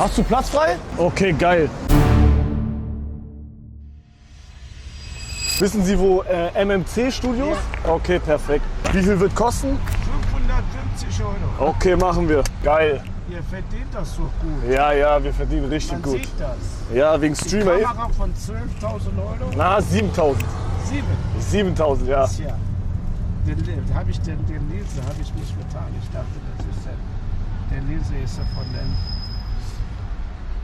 Hast du Platz frei? Okay, geil. Wissen Sie, wo MMC-Studios? Ja. Okay, perfekt. Wie viel wird kosten? 550 Euro. Okay, machen wir. Geil. Ihr verdient das so gut. Ja, ja, wir verdienen richtig Man gut. sieht das. Ja, wegen Streamer. Die Kamera von 12.000 Euro? Na, 7.000. 7? 7.000, ja. Tja, den Linse habe ich mich vertan. Ich dachte, das ist der Linse ist ja von den...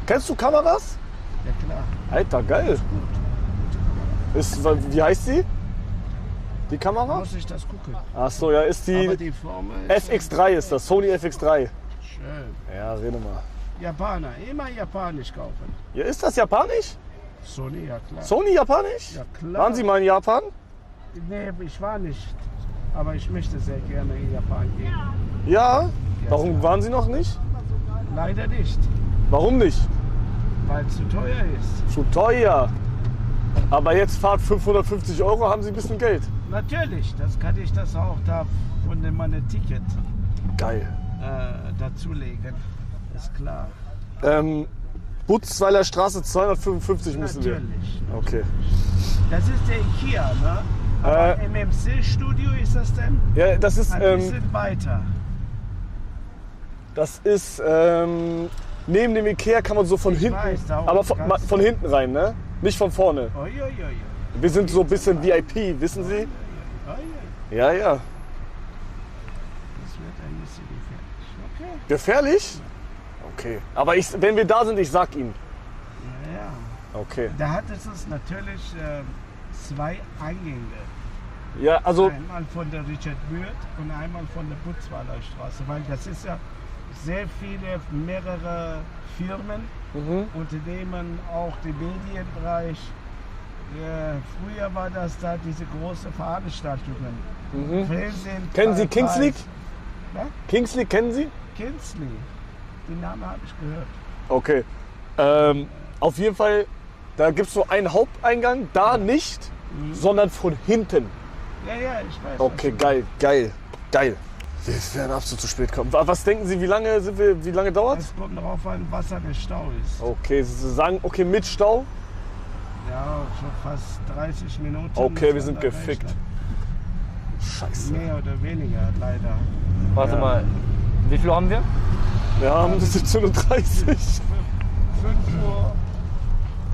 Kennst du Kameras? Ja klar. Alter, geil. Wie heißt sie? Die Kamera? Muss ich das gucken. Ach so, ja, ist Aber die die Formel FX3 ist das, Sony FX3. Schön. Ja, rede mal. Japaner, immer japanisch kaufen. Ja, ist das japanisch? Sony, ja klar. Sony japanisch? Ja klar. Waren Sie mal in Japan? Nee, ich war nicht. Aber ich möchte sehr gerne in Japan gehen. Ja? Warum waren Sie noch nicht? Leider nicht, Warum nicht? weil es zu teuer ist. Zu teuer. Aber jetzt Fahrt 550 Euro, haben Sie ein bisschen Geld. Natürlich, das kann ich das auch da von meinem Ticket Geil. dazulegen. Ist klar. Butzweiler Straße 255 müssen wir. Natürlich. Okay. Das ist der IKEA, ne? Aber MMC-Studio ist das denn? Ja, das ist, Ein bisschen weiter. neben dem Ikea kann man so von hinten, weiß, da aber oben ganz von hinten rein, ne? Nicht von vorne. Oi, oi, oi. Wir sind so ein bisschen VIP, wissen Sie? Oi, oi. Ja, ja. Das wird ein bisschen gefährlich. Okay. Gefährlich? Okay. Aber wenn wir da sind, ich sag Ihnen. Ja. Okay. Da hat es natürlich zwei Eingänge. Ja, also, Einmal von der Richard Würth und einmal von der Butzweiler Straße, weil das ist ja sehr viele, mehrere Firmen, Unternehmen, auch der Medienbereich. Früher war das da diese große Veranstaltungen. Fernsehen, kennen Sie Kingsley? Ja? Kingsley, kennen Sie? Kingsley, den Namen habe ich gehört. Okay. Auf jeden Fall, da gibt es so einen Haupteingang, da nicht, sondern von hinten. Ja, ja, ich weiß. Okay, geil, geil, geil. Wir werden absolut zu spät kommen. Was denken Sie, wie lange dauert? Es kommt darauf an, was da der Stau ist. Okay, Sie sagen, okay, mit Stau? Ja, schon fast 30 Minuten. Okay, wir von sind der gefickt. Werkstatt. Scheiße. Mehr oder weniger, leider. Warte mal, wie viel haben wir? Wir haben 17.30 Uhr. 5 Uhr,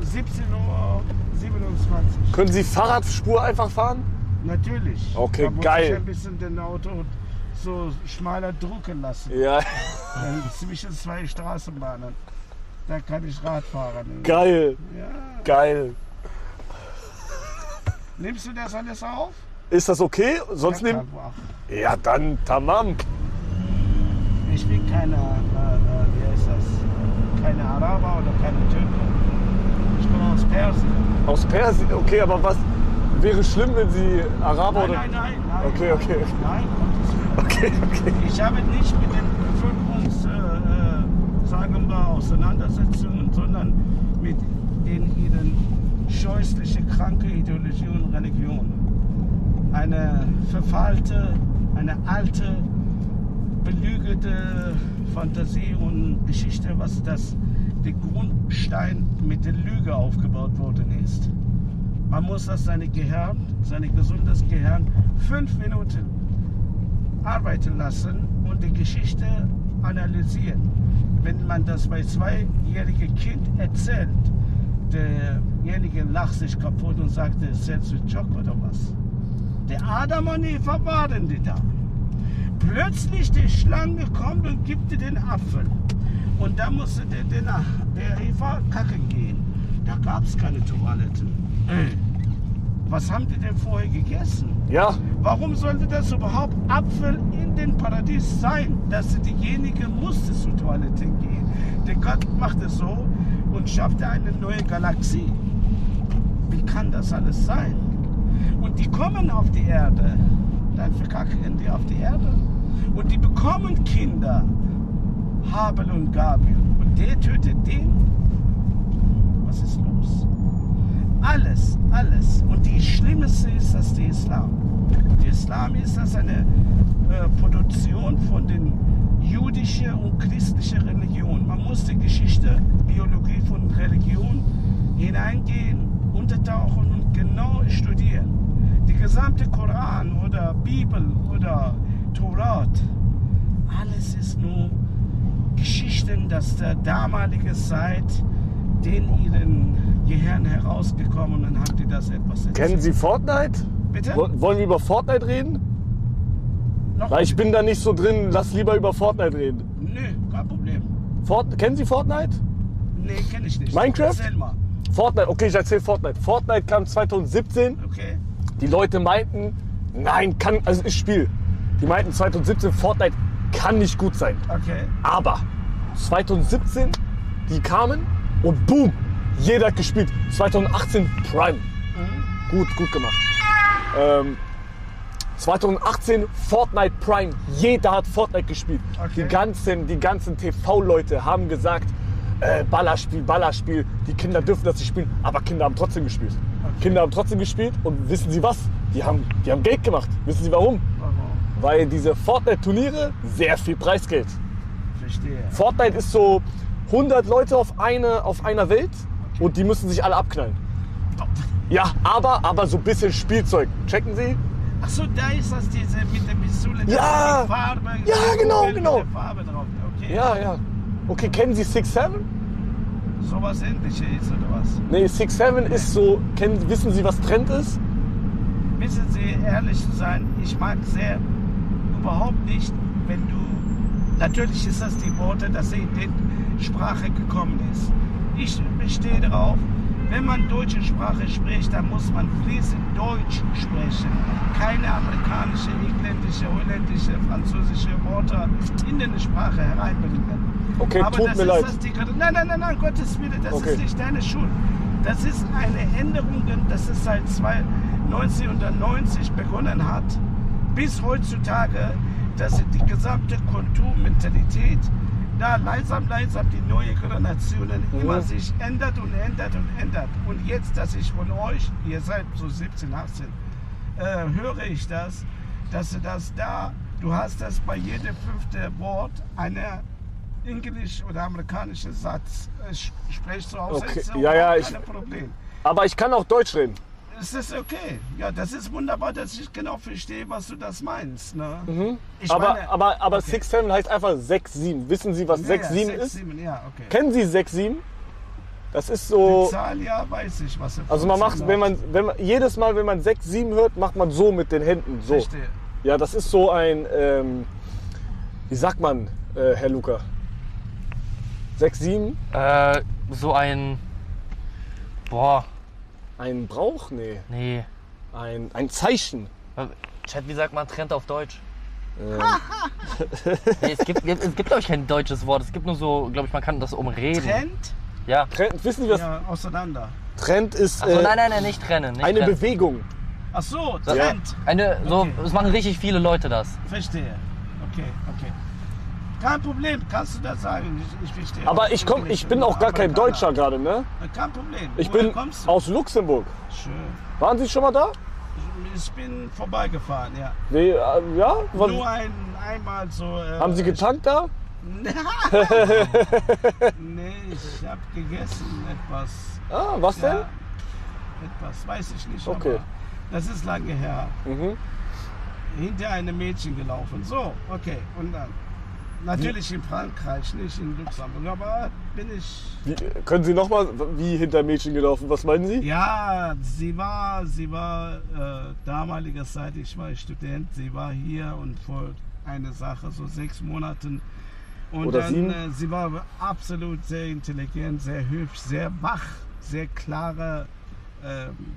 17 Uhr 27. Können Sie Fahrradspur einfach fahren? Natürlich. Okay, da muss geil. ich ein bisschen den Auto so schmaler drucken lassen. Ja, Zwischen zwei Straßenbahnen. Da kann ich Rad fahren. geil, Ja. geil. Nimmst du das alles auf? Ist das okay? Sonst Ja, nehmen. klar. Ja, dann tamam. Ich bin keine, wie heißt das? Keine Araber oder keine Türke. Ich komme aus Persien. Aus Persien? Okay, aber was wäre schlimm, wenn Sie Araber Nein, oder. nein. Okay, okay. Nein, Gottes Willen. Okay, okay. Ich habe nicht mit den sagen wir, Auseinandersetzungen, sondern mit ihren scheußlichen, kranke Ideologie und Religion. Eine verfahlte, eine alte, belügende Fantasie und Geschichte, was der Grundstein mit der Lüge aufgebaut worden ist. Man muss das sein gesundes Gehirn 5 Minuten arbeiten lassen und die Geschichte analysieren. Wenn man das bei 2-jährigen Kind erzählt, derjenige lacht sich kaputt und sagt, erzählst du Joke oder was? Der Adam und Eva waren die da. Plötzlich die Schlange kommt und gibt dir den Apfel. Und da musste der Eva kacken gehen. Da gab es keine Toiletten. Was haben die denn vorher gegessen? Ja, Warum sollte das überhaupt Apfel in den Paradies sein, dass diejenige musste zur Toilette gehen? Der Gott macht es so und schafft eine neue Galaxie. Wie kann das alles sein? Und die kommen auf die Erde, dann verkacken die auf die Erde. Und die bekommen Kinder, Habel und Gabil. Und der tötet den. Was ist los? Alles, alles. Und die Schlimmste ist das der Islam. Der Islam ist das eine Produktion von den jüdische und christliche Religion. Man muss die Geschichte, Biologie von Religion hineingehen, untertauchen und genau studieren. Die gesamte Koran oder Bibel oder Torah, alles ist nur Geschichten, dass der damalige Zeit den ihren Gehirn herausgekommen und haben die das etwas erzählt. Kennen Sie Fortnite? Bitte? Wollen wir über Fortnite reden? Noch Weil ich bin da nicht so drin, lass lieber über Fortnite reden. Nö, kein Problem. Kennen Sie Fortnite? Nee, kenne ich nicht. Minecraft? Erzähl mal. Fortnite, okay, ich erzähle Fortnite. Fortnite kam 2017. Okay. Die Leute meinten, nein, also ist Spiel. Die meinten 2017, Fortnite kann nicht gut sein. Okay. Aber 2017, die kamen und boom, jeder hat gespielt. 2018 Prime. Gut gemacht. 2018 Fortnite Prime. Jeder hat Fortnite gespielt. Okay. Die ganzen TV-Leute haben gesagt, Ballerspiel. Die Kinder dürfen das nicht spielen, aber Kinder haben trotzdem gespielt. Okay. Kinder haben trotzdem gespielt und wissen Sie was? Die haben Geld gemacht. Wissen Sie warum? Warum? Weil diese Fortnite-Turniere sehr viel Preisgeld. Verstehe. Fortnite ist so 100 Leute auf einer Welt und die müssen sich alle abknallen. Ja, aber so ein bisschen Spielzeug. Checken Sie? Ach so, da ist das diese mit der Pistole. Ja. Die Farbe. Ja, genau. Mit der Farbe drauf. Okay. Ja. Okay, kennen Sie 6-7? Sowas ähnliches ist oder was? Nee, 6-7 ist so, wissen Sie, was Trend ist? Wissen Sie, ehrlich zu sein, ich mag überhaupt nicht, wenn du, natürlich ist das die Worte, dass sie in die Sprache gekommen ist. Ich bestehe darauf, wenn man deutsche Sprache spricht, dann muss man fließend Deutsch sprechen. Keine amerikanische, engländische, holländische, französische Worte in die Sprache hereinbringen. Okay, Aber tut das mir ist leid. das nein, Gottes Willen, das Okay. ist nicht deine Schuld. Das ist eine Änderung, das es seit 1990 begonnen hat, bis heutzutage, dass die gesamte Kulturmentalität da langsam die neue Generationen immer sich ändert. Und jetzt, dass ich von euch, ihr seid so 17, 18, höre ich das, dass du hast das bei jedem 5. Wort eine englisch oder amerikanische Satz sprichst du aus. Okay. Ist Ja, kein Problem. Aber ich kann auch Deutsch reden. Es ist okay. Ja, das ist wunderbar, dass ich genau verstehe, was du das meinst. Ne? Ich Aber okay. 6-7 heißt einfach 6-7. Wissen Sie, was 6-7 ist? 6-7, ja, okay. Kennen Sie 6-7? Das ist so. Die Zahl, ja, weiß ich, was er Also man macht, wenn man jedes Mal, wenn man 6-7 hört, macht man so mit den Händen. So. Verstehe. Ja, das ist so ein, wie sagt man, Herr Luca? 6-7? So ein. Boah, Ein Brauch? Nee. Ein Zeichen. Chat, wie sagt man Trend auf Deutsch? Nee, es gibt glaube ich, kein deutsches Wort. Es gibt nur so, glaube ich, man kann das umreden. Trend? Ja. Trend, wissen Sie was? Ja, auseinander. Trend ist Achso, nein, nicht trennen. Nicht eine trennen. Bewegung. Ach so, Ja. Trend. Okay. Es machen richtig viele Leute das. Verstehe. Okay. Kein Problem, kannst du das sagen? Ich verstehe. Aber auch ich bin auch gar kein Amerikaner. Deutscher gerade, ne? Kein Problem. Ich Woher bin kommst du? aus Luxemburg. Schön. Waren Sie schon mal da? Ich bin vorbeigefahren, ja. Nee, ja? Nur einmal so. Haben Sie getankt da? Nee, ich habe gegessen etwas. Ah, was denn? Ja, etwas, weiß ich nicht. Okay. Aber das ist lange her. Mhm. Hinter einem Mädchen gelaufen. So, okay. Und dann. Natürlich in Frankreich, nicht in Luxemburg. Aber bin ich. Können Sie nochmal, wie hinter Mädchen gelaufen? Was meinen Sie? Ja, sie war damaliger Zeit, ich war Student, sie war hier und vor einer Sache, so 6 Monaten. Und Oder dann, 7? sie war absolut sehr intelligent, sehr hübsch, sehr wach, sehr klarer,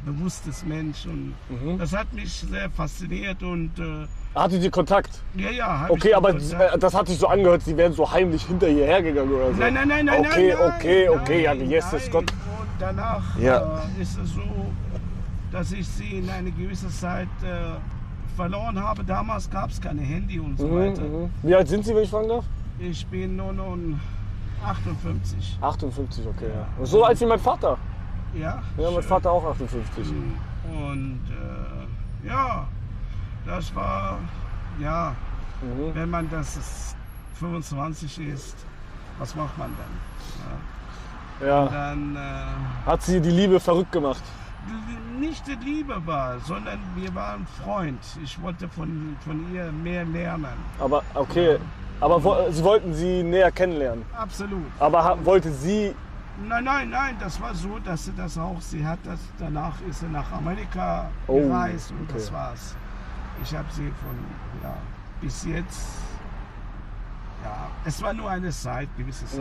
bewusstes Mensch. Und das hat mich sehr fasziniert und Hattet ihr Kontakt? ja. hab Okay, ich aber Kontakt. das hat sich so angehört, Sie wären so heimlich hinter ihr hergegangen oder so. Nein. Okay, ja, yes, ist Gott. Und danach Ja. ist es so, dass ich sie in eine gewisse Zeit verloren habe. Damals gab es keine Handy und so weiter. Wie alt sind Sie, wenn ich fragen darf? Ich bin nun 58. 58, okay, ja. So alt wie mein Vater. Ja, Ja, mein Vater auch 58. und ja, das war, ja, wenn man das 25 ist, was macht man dann? Ja. Dann Hat sie die Liebe verrückt gemacht? nicht die Liebe war, sondern wir waren Freund. Ich wollte von ihr mehr lernen. Aber okay. Aber sie wollten sie näher kennenlernen. Absolut. Aber wollte sie. Nein, das war so, dass sie das auch, danach ist sie nach Amerika Oh, gereist und okay. das war's. Ich habe sie bis jetzt, es war nur eine Zeit, gewisse Zeit.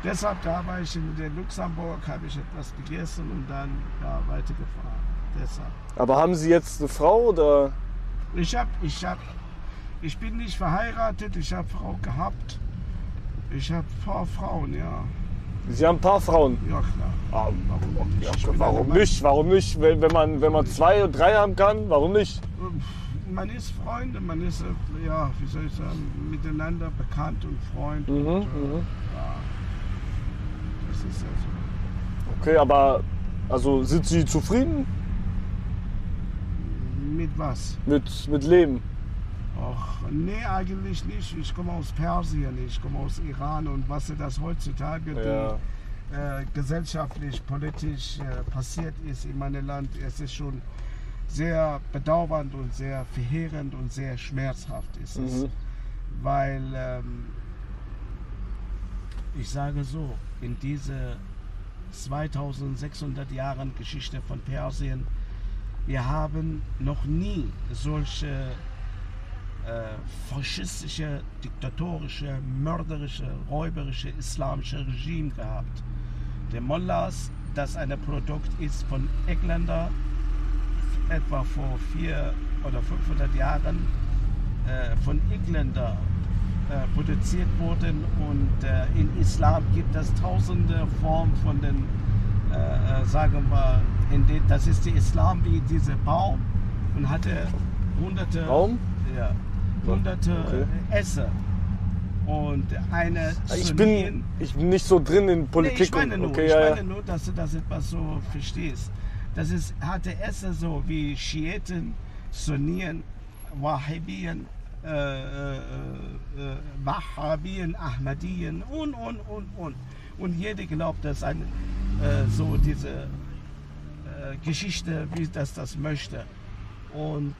Deshalb, da war ich in Luxemburg, habe ich etwas gegessen und dann weitergefahren. Deshalb. Aber haben Sie jetzt eine Frau oder? Ich bin nicht verheiratet, ich habe Frau gehabt. Ich habe ein paar Frauen, ja. Sie haben ein paar Frauen. Ja, klar. Warum nicht? Ich bin Warum ein Mann. nicht? Warum nicht? Wenn man 2 und 3 haben kann, warum nicht? Man ist Freunde, man ist, wie soll ich sagen, miteinander bekannt und Freund. Und, das ist ja so. Okay, aber also sind Sie zufrieden Mit was? mit Leben? Ach, nee, eigentlich nicht. Ich komme aus Persien, ich komme aus Iran und was das heutzutage gesellschaftlich, politisch passiert ist in meinem Land, es ist schon sehr bedauernd und sehr verheerend und sehr schmerzhaft ist es. Weil ich sage so, in diese 2600 Jahren Geschichte von Persien, wir haben noch nie solche faschistische, diktatorische, mörderische, räuberische, islamische Regime gehabt. Der Mullahs, das ein Produkt ist von Engländern, etwa vor 400 oder 500 Jahren von Engländern produziert wurden und in Islam gibt es tausende Formen von den, sagen wir, das ist der Islam wie dieser Baum und hatte hunderte, Baum? Ja, hunderte Esser und eine Ich bin nicht so drin in Politik. ich meine nur, okay, nur, dass du das etwas so verstehst. Das ist, hatte Esser so wie Schiiten, Sunnien, Wahhabien, Wahhabien, Ahmadien und. Und jeder glaubt, dass so diese Geschichte, wie das möchte. Und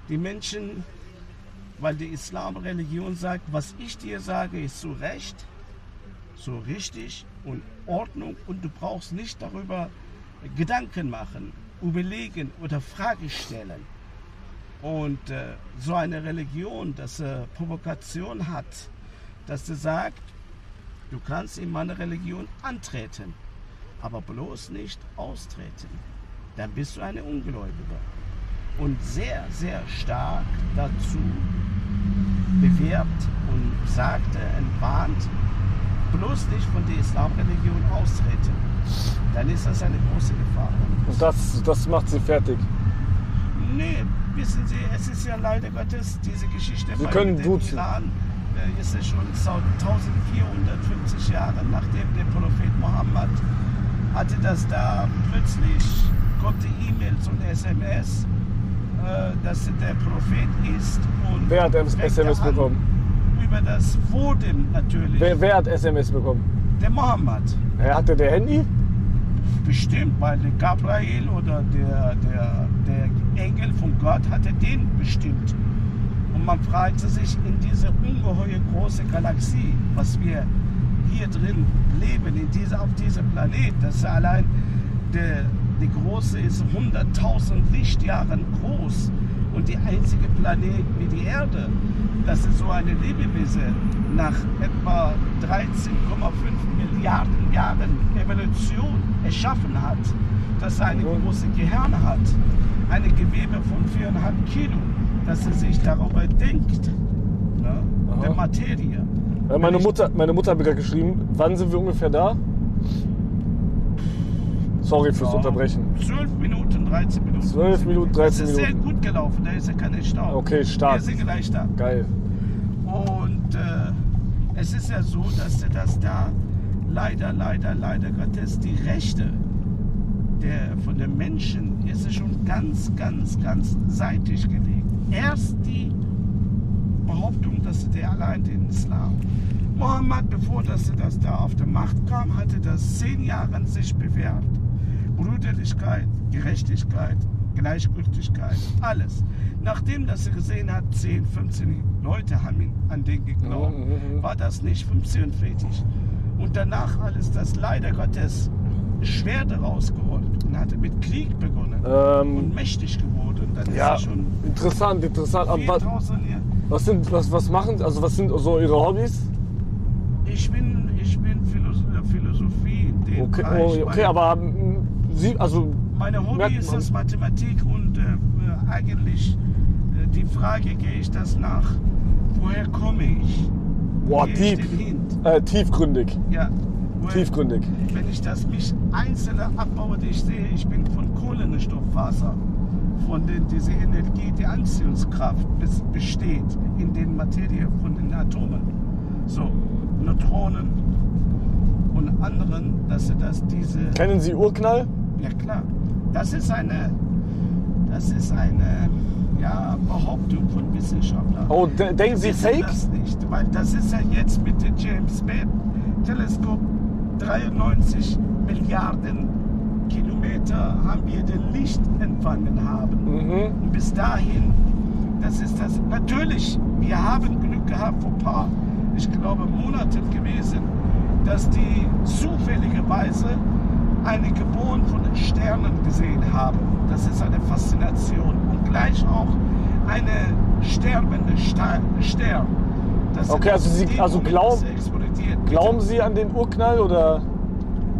die Menschen, weil die Islamreligion sagt, was ich dir sage, ist so recht, so richtig und Ordnung und du brauchst nicht darüber Gedanken machen, überlegen oder Fragen stellen. Und so eine Religion, dass Provokation hat, dass sie sagt, du kannst in meine Religion antreten, aber bloß nicht austreten. Dann bist du eine Ungläubige. Und sehr, sehr stark dazu bewerbt und sagte und warnt, bloß nicht von der Islamreligion austreten. Dann ist das eine große Gefahr. Und das macht Sie fertig. Nee, wissen Sie, es ist ja leider Gottes diese Geschichte. Sie können dem duzen. Iran ist es schon 1450 Jahre nachdem der Prophet Mohammed hatte das da plötzlich kommt die E-Mails und SMS, dass der Prophet ist. Und Wer hat SMS bekommen? Über das Wurden natürlich. Wer hat SMS bekommen? Der Mohammed. Hatte der Handy? Bestimmt, weil der Gabriel oder der Engel von Gott hatte den bestimmt. Und man fragte sich in diese ungeheure große Galaxie, was wir hier drin leben, auf diesem Planet, dass allein die große ist 100.000 Lichtjahren groß und die einzige Planet wie die Erde, dass es so eine Lebewesen nach etwa 13,5 Milliarden Jahren Evolution erschaffen hat, dass es eine große Gehirn hat, eine Gewebe von 4,5 Kilo, dass sie sich darüber denkt, ne, der Materie. Meine Mutter hat mir gerade geschrieben, wann sind wir ungefähr da? Sorry fürs Unterbrechen. 12 Minuten, 13 Minuten. 12 Minuten, 13 Es ist Minuten. sehr gut gelaufen, da ist ja kein Stau. Okay, stark. Wir sind gleich da. Geil. Und es ist ja so, dass da leider Gottes die Rechte von den Menschen ist schon ganz seitig gelegt. Erst die Behauptung, dass der allein den Islam. Mohammed, bevor dass er das da auf die Macht kam, hatte das 10 Jahre an sich bewährt. Brüderlichkeit, Gerechtigkeit, Gleichgültigkeit, alles. Nachdem dass er gesehen hat, 10, 15 Leute haben ihn an den geglaubt, war das nicht funktionsfähig. Und danach alles das leider Gottes Schwerte rausgeholt und hatte mit Krieg begonnen und mächtig geworden. Dann Ja, ist er schon interessant. Aber viel draußen hier. was machen, also was sind so Ihre Hobbys? Ich bin Philosophie in dem Okay, Bereich. okay, aber Sie, also Meine Hobby merkt ist man. das Mathematik und eigentlich die Frage gehe ich das nach, woher komme ich? Boah, Gehe ich deep. denn hin? Tiefgründig. Ja, woher, Tiefgründig. wenn ich das mich einzelne abbaue, die ich sehe, ich bin von Kohlenstofffaser, von diese Energie, die Anziehungskraft besteht in den Materie von den Atomen. So, Neutronen und anderen, dass diese... Kennen Sie Urknall? Ja klar, das ist eine ja, Behauptung von Wissenschaftlern. Oh, denken Sie wissen Fake? das nicht, weil das ist ja jetzt mit dem James Webb Teleskop 93 Milliarden Kilometer haben wir den Licht empfangen haben. Und bis dahin, das ist das. Natürlich, wir haben Glück gehabt vor ein paar, ich glaube, Monaten gewesen, dass die zufälligerweise eine Geboren von Sternen gesehen haben. Das ist eine Faszination. Und gleich auch eine sterbende Stern. Das Okay, also Sie glauben Sie an den Urknall oder?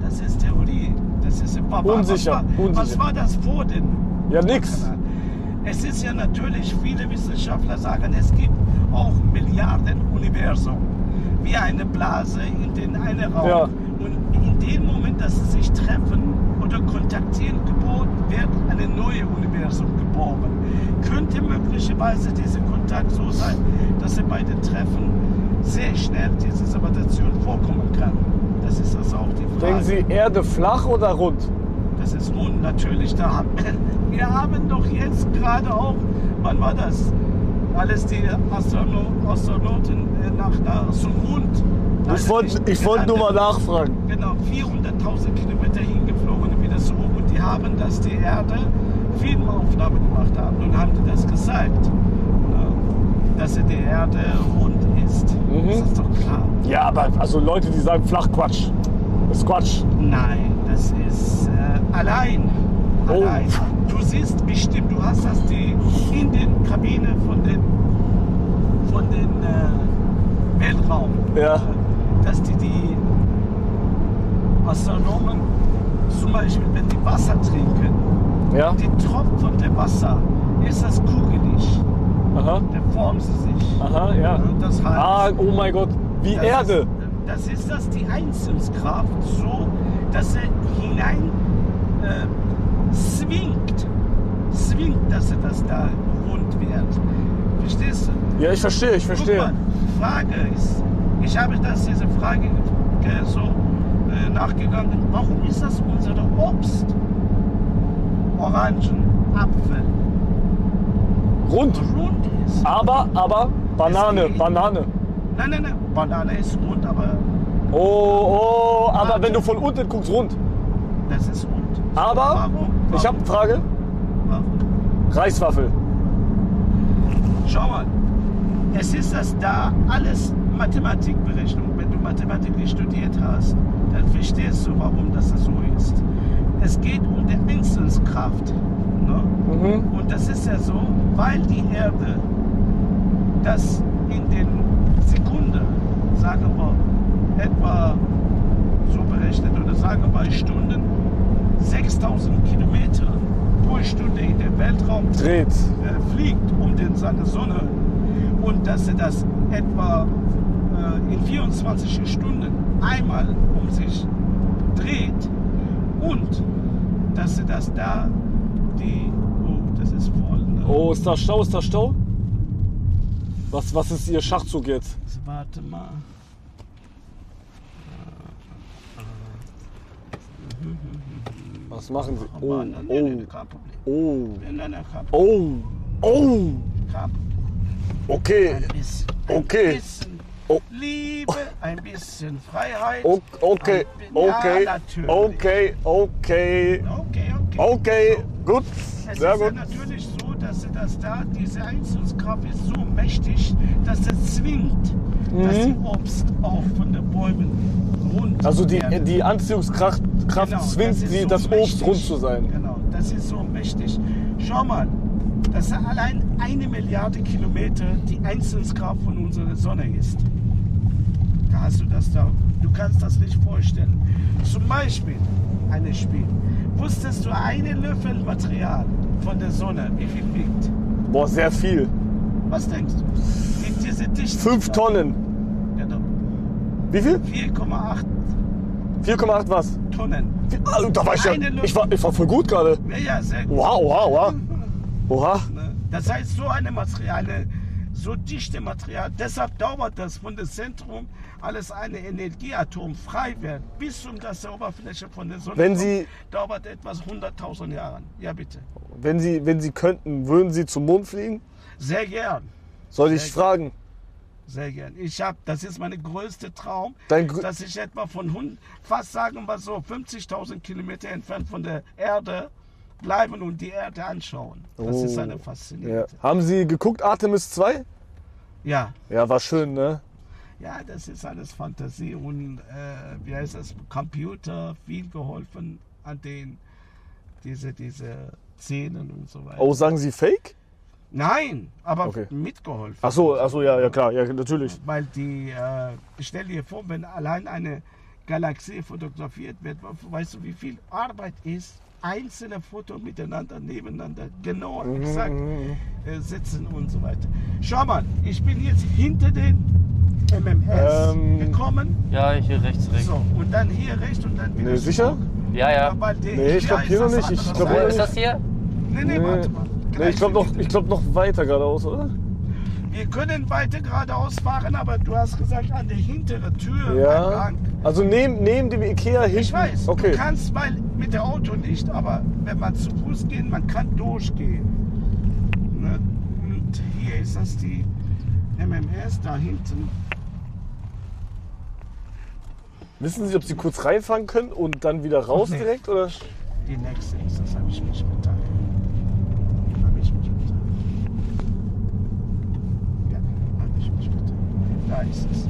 Das ist Theorie. Das ist Unsicher. Was war das vor dem? Ja, nix. Es ist ja natürlich, viele Wissenschaftler sagen, es gibt auch Milliarden Universum. Wie eine Blase in den einen Raum. Ja. Und in dem Moment, dass sie sich treffen oder kontaktieren, geboren wird ein neues Universum geboren. Könnte möglicherweise dieser Kontakt so sein, dass sie bei den Treffen sehr schnell diese Situation vorkommen kann. Das ist also auch die Frage. Denken Sie Erde flach oder rund? Das ist rund natürlich. Wir haben doch jetzt gerade auch, wann war das? Alles die Astronauten nach zum Mond. Ich wollte nur mal nachfragen. Genau, 400.000 Kilometer hingeflogen und wieder zurück. Und die haben das die Erde Filmaufnahmen gemacht haben und haben die das gezeigt, dass die Erde rund ist. Das ist doch klar. Ja, aber also Leute, die sagen flach, Quatsch. Das ist Quatsch. Nein, das ist allein. Oh. Allein. Du siehst bestimmt, du hast das in den Kabine von den Weltraum, Ja. dass die Astronomen zum Beispiel, wenn die Wasser trinken, Ja. die Tropfen von dem Wasser, ist das kugelig, Aha. dann formen sie sich. Aha, ja. Und das heißt, Oh mein Gott. Wie das Erde. Das ist das die Einzelkraft, so dass er hinein zwingt, dass er das da rund wird. Verstehst du? Ja, ich verstehe. Guck mal, Frage ist, ich habe diese Frage so nachgegangen, warum ist das unser Obst? Orangen, Apfel, Rund. rund ist. Aber Banane, Es geht. Banane. Nein, Banane ist rund, aber Aber wenn du von unten guckst, rund. das ist rund. Aber, Warum? ich habe eine Frage. Warum? Reiswaffel. Schau mal, es ist das da alles Mathematikberechnung. Wenn du Mathematik nicht studiert hast, dann verstehst du, warum das so ist. Es geht um die Einzelkraft. Ne? Und das ist ja so, weil die Erde das in den Sekunden, sagen wir, etwa so berechnet, oder sagen wir Stunden, 6000 Kilometer pro Stunde in den Weltraum Dreht. fliegt um seine Sonne und dass er das etwa in 24 Stunden einmal um sich dreht und dass er das da das ist voll. Ne? Oh, ist da Stau? Ist da Stau? Was ist Ihr Schachzug jetzt? Warte mal. Was machen Sie? Aber nein, kein Problem. Oh. Nein, kein Problem. Oh. Kein Problem. Okay. Ein bisschen. Okay. Ein bisschen Oh. Liebe, ein bisschen Freiheit. Okay, okay, Ja, natürlich. okay, okay, Okay. okay, gut, Es sehr ist ja gut. natürlich so, dass diese Einzugskraft ist so mächtig, dass es zwingt, dass die Obst auch von den Bäumen rund Also werden. die Anziehungskraft Genau, zwingt ist sie, so das Obst mächtig. rund zu sein. Genau, das ist so mächtig. Schau mal, das ist allein 1 Milliarde Kilometer die Einzelkraft von unserer Sonne ist. Da hast du das da. Du kannst das nicht vorstellen. Zum Beispiel, ein Spiel. Wusstest du, einen Löffel Material von der Sonne, wie viel wiegt? Boah, sehr viel. Was denkst du? Diese Dichte. 5 Tonnen. Genau. Wie viel? 4,8 4,8 was? Tonnen. Da war ich war voll gut gerade. Ja, sehr gut. Wow. Oha. Ne? Das heißt, so eine Material, so dichte Material, deshalb dauert das von dem Zentrum, alles eine Energieatom frei wird, bis zum das der Oberfläche von der Sonne Wenn kommt, Sie- dauert etwas 100.000 Jahre. Ja, bitte. Wenn Sie könnten, würden Sie zum Mond fliegen? Sehr gern. Soll ich Sehr fragen? Sehr gern. Das ist mein größter Traum, Dein dass ich etwa fast sagen wir so 50.000 Kilometer entfernt von der Erde bleiben und die Erde anschauen. Das ist eine Ja. faszinierende. Haben Sie geguckt, Artemis 2? Ja. Ja, war schön, ne? Ja, das ist alles Fantasie und wie heißt das? Computer viel geholfen an diese Szenen und so weiter. Oh, sagen Sie Fake? Nein, aber Okay. mitgeholfen. Ach so, ja, klar, ja, natürlich. Weil stell dir vor, wenn allein eine Galaxie fotografiert wird, weißt du, wie viel Arbeit ist? Einzelne Fotos miteinander, nebeneinander, genau exakt setzen und so weiter. Schau mal, ich bin jetzt hinter den MMS gekommen. Ja, hier rechts. So, und dann hier rechts und dann wieder Nee, sicher? zurück. Ja. Weil der Nee, ich glaub ist hier noch das nicht. Ich andere glaub, Seite. Wo ist das hier? Nee, warte mal. Nee, ich glaube noch weiter geradeaus, oder? Wir können weiter geradeaus fahren, aber du hast gesagt, an der hinteren Tür Ja. Eingang. Also neben dem Ikea hinten. Ich weiß, Okay. du kannst mit dem Auto nicht, aber wenn man zu Fuß geht, man kann durchgehen. Ne? Und hier ist das die MMS, da hinten. Wissen Sie, ob Sie kurz reinfahren können und dann wieder raus Nee. direkt? Oder? Die nächste ist, das habe ich mich mitteilt. Ja, habe ich mich mitteilt. Da ist es.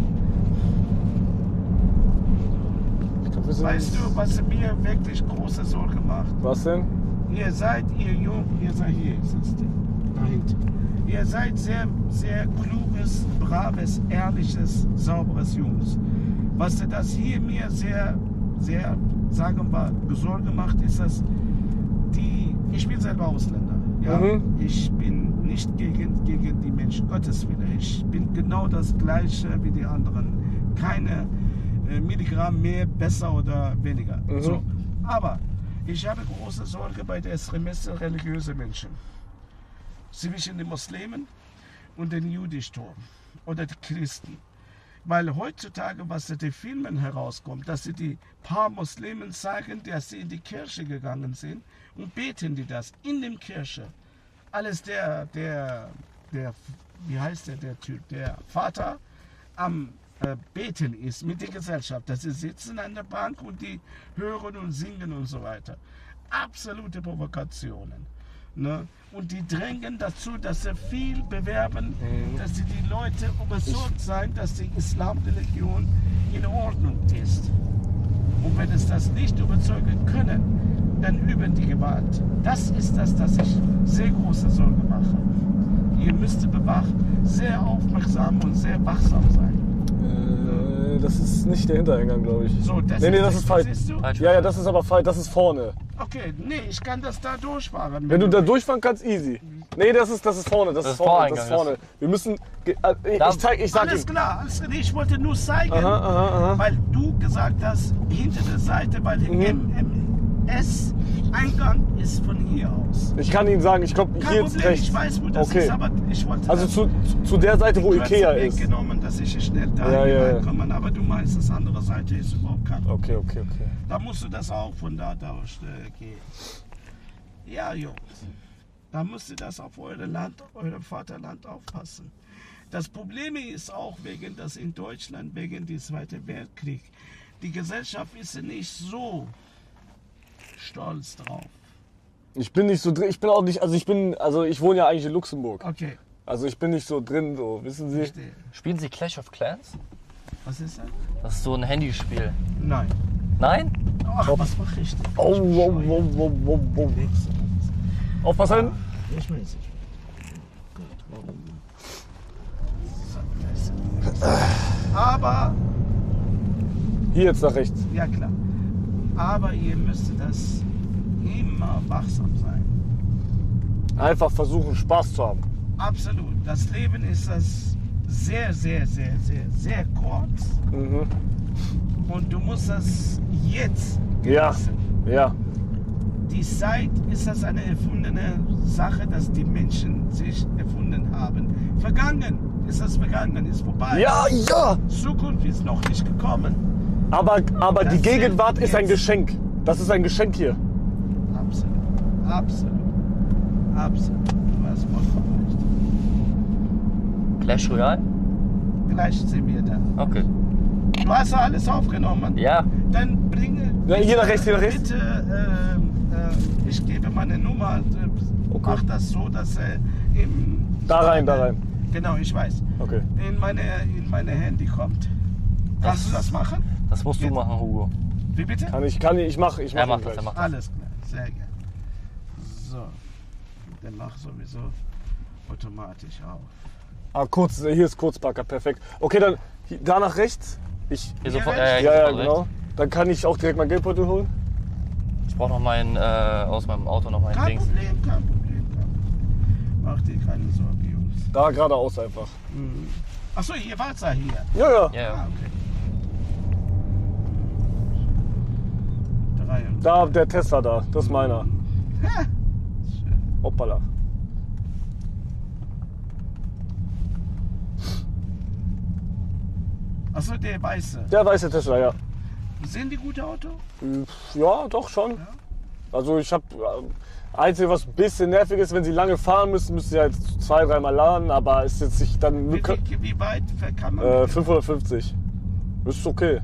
Ich glaub, wir sind Weißt du, was mir wirklich große Sorge macht? Was denn? Ihr seid jung, ihr seid hier, sitzt ihr, da hinten. Ihr seid sehr, sehr kluges, braves, ehrliches, sauberes Jungs. Was das hier mir sehr, sehr, sagen wir, Sorge macht, ist, dass ich bin selber Ausländer. Ja? Ich bin nicht gegen die Menschen, Gottes Willen. Ich bin genau das Gleiche wie die anderen. Keine Milligramm mehr, besser oder weniger. So. Aber ich habe große Sorge bei den Extremisten religiösen Menschen. Zwischen den Muslimen und den Judentum oder den Christen. Weil heutzutage, was in den Filmen herauskommt, dass sie die paar Muslimen sagen, dass sie in die Kirche gegangen sind und beten die das in der Kirche. Alles wie heißt der Typ, der Vater am Beten ist mit der Gesellschaft, dass sie sitzen an der Bank und die hören und singen und so weiter. Absolute Provokationen. Ne? Und die drängen dazu, dass sie viel bewerben, dass sie die Leute überzeugt sein, dass die Islamreligion in Ordnung ist. Und wenn es das nicht überzeugen können, dann üben die Gewalt. Das ist das, dass ich sehr große Sorge mache. Ihr müsst sehr aufmerksam und sehr wachsam sein. Das ist nicht der Hintereingang, glaube ich. So, das ist falsch. Siehst du? Falsch. Ja, das ist aber falsch. Das ist vorne. Okay, nee, ich kann das da durchfahren. Wenn du da durchfahren kannst, easy. Nee, das ist vorne. Das ist vorne. Das ist Voreingang, vorne. Wir müssen. Ich sag Alles ihm. klar, ich wollte nur zeigen, Aha. weil du gesagt hast, hinter der Seite, weil der MS-Eingang ist von hier aus. Ich kann Ihnen sagen, ich glaube, Kein hier jetzt Problem, rechts. ich weiß, wo das Okay. ist, aber ich wollte Also zu der Seite, wo kurzen Ikea Weg ist. genommen, dass ich schnell da Ja. reinkomme, aber du meinst, das andere Seite ist überhaupt kein Problem. Okay. Da musst du das auch von da aus gehen. Ja, Jungs, da müsst ihr das auf euer Vaterland aufpassen. Das Problem ist auch wegen das in Deutschland, wegen des Zweiten Weltkriegs. Die Gesellschaft ist nicht so stolz drauf. Ich bin nicht so drin, ich bin auch nicht, also ich wohne ja eigentlich in Luxemburg. Okay, Also ich bin nicht so drin, so, wissen Sie? verstehe. Spielen Sie Clash of Clans? Was ist das? Das ist so ein Handyspiel. Nein. Nein? Ach, was mache ich denn? Oh, wow, wow, wow, wow, wow. Aufpassen! Ich weiß nicht. Gut, warum? Aber, Hier jetzt nach rechts. ja klar, aber ihr müsst das immer wachsam sein. Einfach versuchen, Spaß zu haben. Absolut. Das Leben ist das sehr, sehr, sehr, sehr, sehr kurz. Mhm. Und du musst das jetzt Ja, genießen. ja. Die Zeit ist das eine erfundene Sache, dass die Menschen sich erfunden haben. Vergangen ist das vergangen, ist vorbei. Ja, ja! Zukunft ist noch nicht gekommen. Aber Das die Gegenwart sind ist ein jetzt- Geschenk. Das ist ein Geschenk hier. Absolut. Absolut. Absolut. Du hast vollkommen recht. Clash Royale? Gleich sind wir da. Okay. Du hast ja alles aufgenommen. Ja. Dann bringe. Ja, hier nach rechts, hier nach rechts. Bitte, ich gebe meine Nummer. Okay. Mach das so, dass Da rein, da rein. Genau, ich weiß. Okay. In meine Handy kommt. Kannst du das machen? Das musst du Jetzt. machen, Hugo. Wie bitte? Ich mach Er macht das, gleich. er macht das. Alles klar, sehr gerne. So, dann mach sowieso automatisch auf. Ah, hier ist Kurzparker, perfekt. Okay, dann da nach rechts. Ich, Hier Ja, sofort, rechts. hier ja, sofort genau. rechts. Dann kann ich auch direkt mein Geldbeutel holen. Ich brauche noch aus meinem Auto noch meinen Kein Dings. Problem, kein Problem, kein Problem. Mach dir keine Sorge, Jungs. Da geradeaus einfach. Achso, ihr wart ja hier. Ja, ja. Ja, Ah, ja. okay. 3 und Da, der Tesla da. Das ist meiner. Ha, schön. Hoppala. Achso, der weiße. Der weiße Tesla, ja. Sind die gute Auto? Ja, doch schon. Also ich habe einzige, was ein bisschen nervig ist, wenn sie lange fahren müssen, müssen sie halt 2-3 Mal laden, aber ist jetzt nicht dann Wie weit kann man? 550. Ist okay.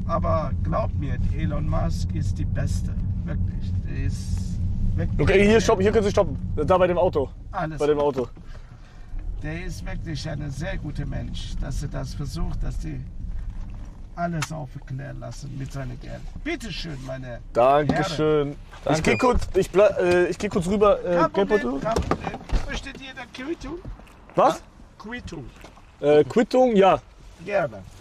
Aber glaub mir, Elon Musk ist die Beste. Wirklich. Der ist wirklich. Okay, hier stoppen, hier können Sie stoppen. Da bei dem Auto. Alles. Bei dem Auto. Der ist wirklich ein sehr guter Mensch, dass er das versucht, dass die alles aufklären lassen mit seinem Geld. Bitte schön, meine Dankeschön. Ich gehe kurz, ich geh kurz rüber. Herren. Kein Geldbeutel. Problem, kein Problem. Möchtet ihr eine Quittung? Was? Quittung. Quittung? Ja. Gerne.